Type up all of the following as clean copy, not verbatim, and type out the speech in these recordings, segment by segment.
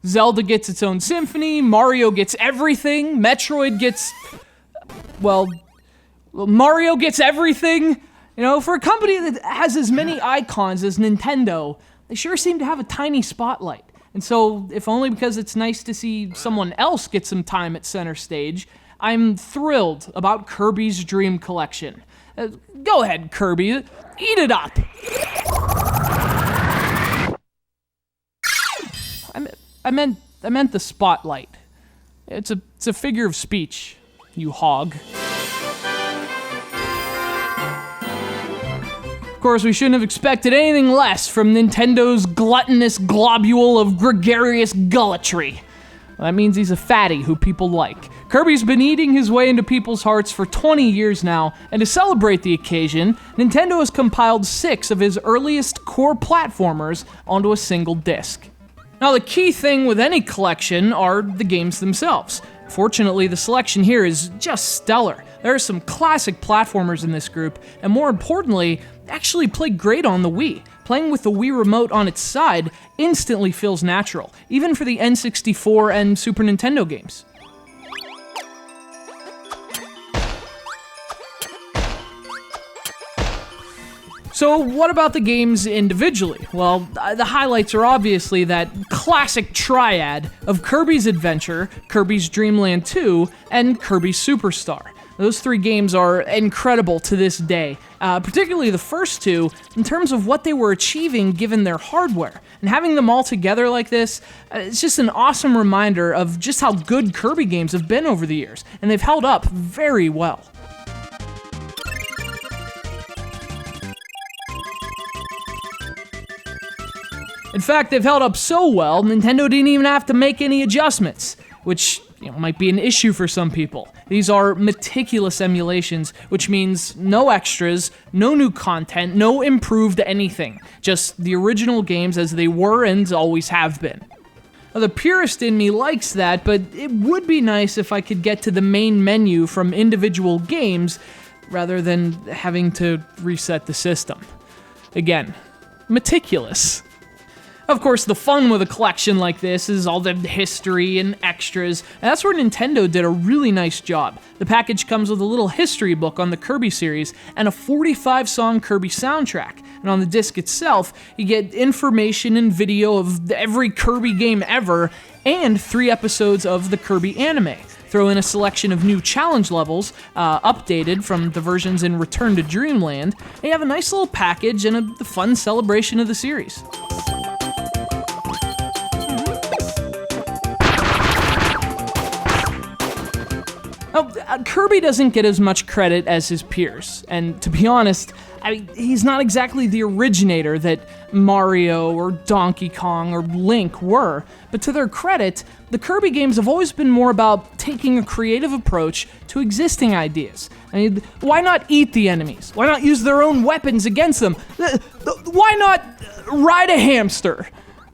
Zelda gets its own symphony, Mario gets everything, Metroid gets... well, Mario gets everything. You know, for a company that has as many icons as Nintendo, they sure seem to have a tiny spotlight. And so, if only because it's nice to see someone else get some time at center stage, I'm thrilled about Kirby's Dream Collection. Go ahead, Kirby, eat it up! I meant the spotlight. It's a figure of speech, you hog. Of course, we shouldn't have expected anything less from Nintendo's gluttonous globule of gregarious gulletry. Well, that means he's a fatty who people like. Kirby's been eating his way into people's hearts for 20 years now, and to celebrate the occasion, Nintendo has compiled 6 of his earliest core platformers onto a single disc. Now, the key thing with any collection are the games themselves. Fortunately, the selection here is just stellar. There are some classic platformers in this group, and more importantly, they actually play great on the Wii. Playing with the Wii remote on its side instantly feels natural, even for the N64 and Super Nintendo games. So what about the games individually? Well, the highlights are obviously that classic triad of Kirby's Adventure, Kirby's Dream Land 2, and Kirby Super Star. Those 3 games are incredible to this day, particularly the first 2, in terms of what they were achieving given their hardware. And having them all together like this, it's just an awesome reminder of just how good Kirby games have been over the years, and they've held up very well. In fact, they've held up so well, Nintendo didn't even have to make any adjustments, which might be an issue for some people. These are meticulous emulations, which means no extras, no new content, no improved anything. Just the original games as they were and always have been. Now, the purist in me likes that, but it would be nice if I could get to the main menu from individual games rather than having to reset the system. Again, meticulous. Of course, the fun with a collection like this is all the history and extras, and that's where Nintendo did a really nice job. The package comes with a little history book on the Kirby series and a 45-song Kirby soundtrack. And on the disc itself, you get information and video of every Kirby game ever, and 3 episodes of the Kirby anime. Throw in a selection of new challenge levels, updated from the versions in Return to Dreamland, and you have a nice little package and a fun celebration of the series. Now, Kirby doesn't get as much credit as his peers, and to be honest, he's not exactly the originator that Mario or Donkey Kong or Link were, but to their credit, the Kirby games have always been more about taking a creative approach to existing ideas. I mean, why not eat the enemies? Why not use their own weapons against them? Why not ride a hamster?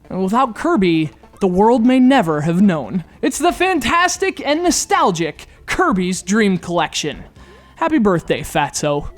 Without Kirby, the world may never have known. It's the fantastic and nostalgic Kirby's Dream Collection. Happy birthday, Fatso.